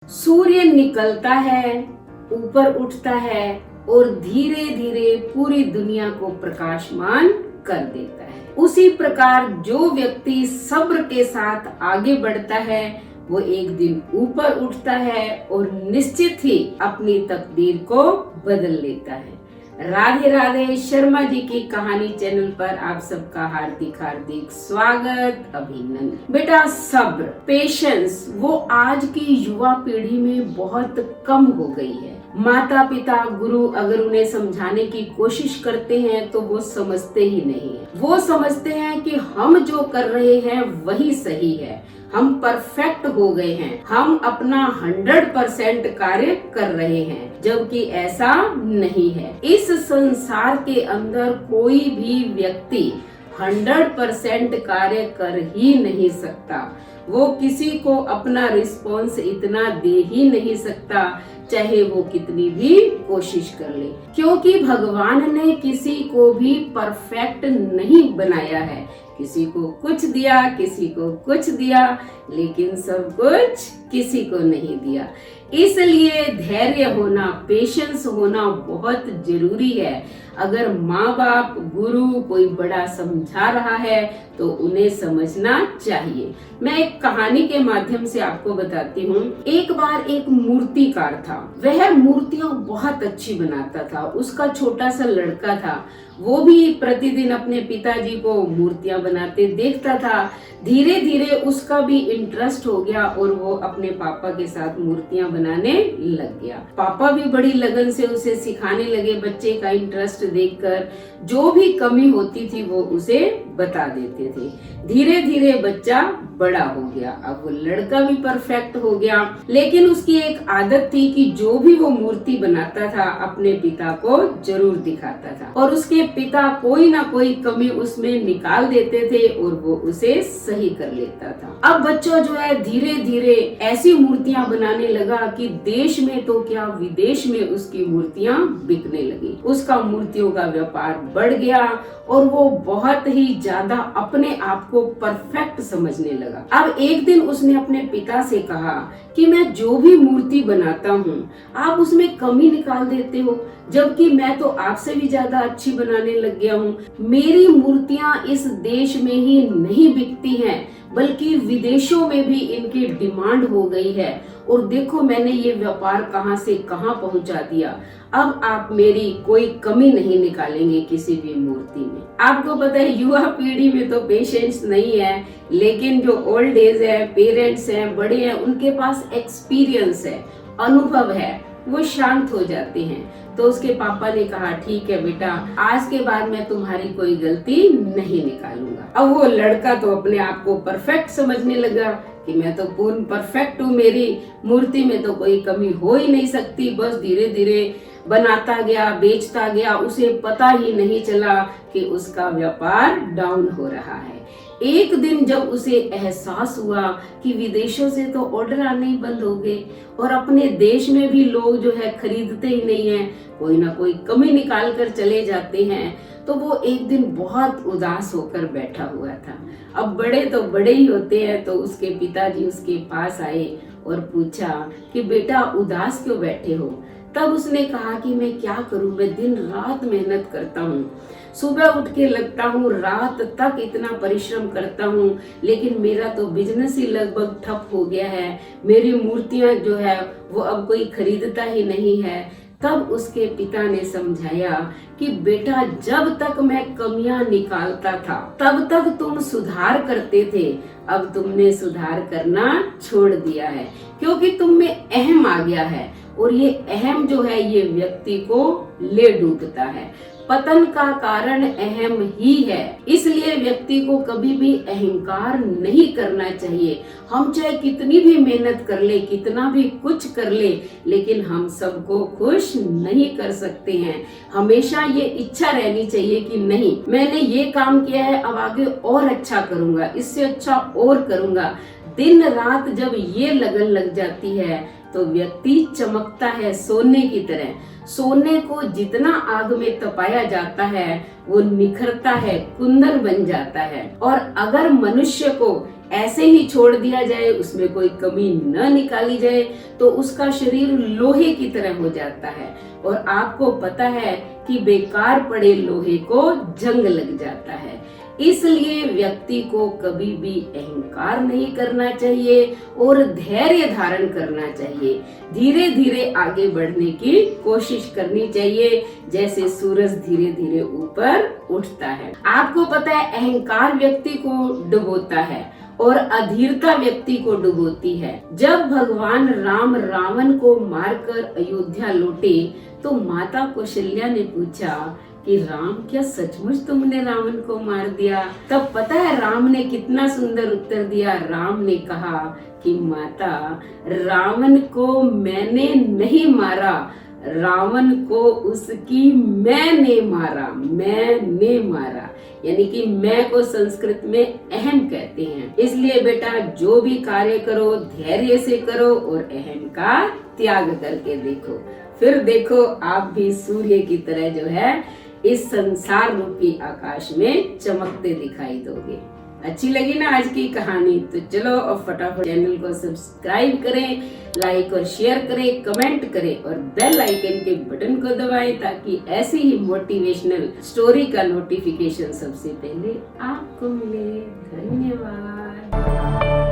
सूर्य निकलता है, ऊपर उठता है और धीरे धीरे पूरी दुनिया को प्रकाशमान कर देता है। उसी प्रकार जो व्यक्ति सब्र के साथ आगे बढ़ता है वो एक दिन ऊपर उठता है और निश्चित ही अपनी तकदीर को बदल लेता है। राधे राधे। शर्मा जी की कहानी चैनल पर आप सबका हार्दिक हार्दिक स्वागत, अभिनंदन। बेटा, सब्र, पेशेंस वो आज की युवा पीढ़ी में बहुत कम हो गई है। माता पिता गुरु अगर उन्हें समझाने की कोशिश करते हैं तो वो समझते ही नहीं है। वो समझते हैं कि हम जो कर रहे हैं वही सही है, हम परफेक्ट हो गए हैं, हम अपना 100% कार्य कर रहे हैं, जबकि ऐसा नहीं है। इस संसार के अंदर कोई भी व्यक्ति 100% कार्य कर ही नहीं सकता। वो किसी को अपना रिस्पॉन्स इतना दे ही नहीं सकता, चाहे वो कितनी भी कोशिश कर ले, क्योंकि भगवान ने किसी को भी परफेक्ट नहीं बनाया है। किसी को कुछ दिया, किसी को कुछ दिया, लेकिन सब कुछ किसी को नहीं दिया। इसलिए धैर्य होना, पेशेंस होना बहुत जरूरी है। अगर माँ बाप, गुरु कोई बड़ा समझा रहा है तो उन्हें समझना चाहिए। मैं एक कहानी के माध्यम से आपको बताती हूँ। एक बार एक मूर्तिकार था, वह मूर्तियाँ बहुत अच्छी बनाता था। उसका छोटा सा लड़का था, वो भी प्रतिदिन अपने पिताजी को मूर्तियां बनाते देखता था। धीरे धीरे उसका भी इंटरेस्ट हो गया और वो अपने पापा के साथ मूर्तियां बनाने लग गया। पापा भी बड़ी लगन से उसे सिखाने लगे। बच्चे का इंटरेस्ट देखकर जो भी कमी होती थी वो उसे बता देते थे। धीरे धीरे बच्चा बड़ा हो गया। अब वो लड़का भी परफेक्ट हो गया, लेकिन उसकी एक आदत थी कि जो भी वो मूर्ति बनाता था अपने पिता को जरूर दिखाता था, और उसके पिता कोई ना कोई कमी उसमें निकाल देते थे और वो उसे सही कर लेता था। अब बच्चा जो है धीरे धीरे ऐसी मूर्तियां बनाने लगा कि देश में तो क्या, विदेश में उसकी मूर्तियां बिकने लगी। उसका मूर्तियों का व्यापार बढ़ गया और वो बहुत ही ज्यादा अपने आप को परफेक्ट समझने लगा। अब एक दिन उसने अपने पिता से कहा कि मैं जो भी मूर्ति बनाता हूँ आप उसमें कमी निकाल देते हो, जबकि मैं तो आपसे भी ज्यादा अच्छी बनाने लग गया हूँ। मेरी मूर्तियाँ इस देश में ही नहीं बिकती हैं, बल्कि विदेशों में भी इनकी डिमांड हो गई है, और देखो मैंने ये व्यापार कहाँ से कहाँ पहुँचा दिया। अब आप मेरी कोई कमी नहीं निकालेंगे किसी भी मूर्ति में। आपको पता है युवा पीढ़ी में तो पेशेंस नहीं है, लेकिन जो ओल्ड एज है, पेरेंट्स हैं, बड़े हैं, उनके पास एक्सपीरियंस है, अनुभव है, वो शांत हो जाते हैं। तो उसके पापा ने कहा ठीक है बेटा, आज के बाद मैं तुम्हारी कोई गलती नहीं निकालूंगा। अब वो लड़का तो अपने आप को परफेक्ट समझने लगा कि मैं तो पूर्ण परफेक्ट हूँ, मेरी मूर्ति में तो कोई कमी हो ही नहीं सकती। बस धीरे धीरे बनाता गया, बेचता गया, उसे पता ही नहीं चला कि उसका व्यापार डाउन हो रहा है। एक दिन जब उसे एहसास हुआ कि विदेशों से तो ऑर्डर आने ही बंद हो गए और अपने देश में भी लोग जो है खरीदते ही नहीं है, कोई ना कोई कमी निकाल कर चले जाते हैं, तो वो एक दिन बहुत उदास होकर बैठा हुआ था। अब बड़े तो बड़े ही होते हैं, तो उसके पिताजी उसके पास आए और पूछा कि बेटा उदास क्यों बैठे हो। तब उसने कहा कि मैं क्या करूं, मैं दिन रात मेहनत करता हूँ, सुबह उठ के लगता हूँ, रात तक इतना परिश्रम करता हूँ, लेकिन मेरा तो बिजनेस ही लगभग ठप हो गया है। मेरी मूर्तियां जो है वो अब कोई खरीदता ही नहीं है। तब उसके पिता ने समझाया कि बेटा जब तक मैं कमियां निकालता था तब तक तुम सुधार करते थे, अब तुमने सुधार करना छोड़ दिया है, क्योंकि तुम में अहम आ गया है, और ये अहम जो है ये व्यक्ति को ले डूबता है। पतन का कारण अहम ही है, इसलिए व्यक्ति को कभी भी अहंकार नहीं करना चाहिए। हम चाहे कितनी भी मेहनत कर ले, कितना भी कुछ कर ले, लेकिन हम सबको खुश नहीं कर सकते हैं। हमेशा ये इच्छा रहनी चाहिए कि नहीं, मैंने ये काम किया है, अब आगे और अच्छा करूंगा, इससे अच्छा और करूंगा। दिन रात जब ये लगन लग जाती है, तो व्यक्ति चमकता है सोने की तरह। सोने को जितना आग में तपाया जाता है वो निखरता है, कुंदन बन जाता है। और अगर मनुष्य को ऐसे ही छोड़ दिया जाए, उसमें कोई कमी न निकाली जाए, तो उसका शरीर लोहे की तरह हो जाता है। और आपको पता है कि बेकार पड़े लोहे को जंग लग जाता है। इसलिए व्यक्ति को कभी भी अहंकार नहीं करना चाहिए और धैर्य धारण करना चाहिए। धीरे धीरे आगे बढ़ने की कोशिश करनी चाहिए, जैसे सूरज धीरे धीरे ऊपर उठता है। आपको पता है अहंकार व्यक्ति को डुबोता है और अधीरता व्यक्ति को डुबोती है। जब भगवान राम रावण को मारकर अयोध्या लौटे तो माता कौशल्या ने पूछा कि राम, क्या सचमुच तुमने रावण को मार दिया? तब पता है राम ने कितना सुंदर उत्तर दिया। राम ने कहा कि माता, रावण को मैंने नहीं मारा, रावण को उसकी मैंने मारा। यानी कि मैं को संस्कृत में अहम कहते हैं। इसलिए बेटा जो भी कार्य करो धैर्य से करो और अहम का त्याग करके देखो, फिर देखो आप भी सूर्य की तरह जो है इस संसार रूपी आकाश में चमकते दिखाई दोगे। अच्छी लगी ना आज की कहानी? तो चलो और फटाफट चैनल को सब्सक्राइब करें, लाइक और शेयर करें, कमेंट करें और बेल आइकन के बटन को दबाएं ताकि ऐसी ही मोटिवेशनल स्टोरी का नोटिफिकेशन सबसे पहले आपको मिले। धन्यवाद।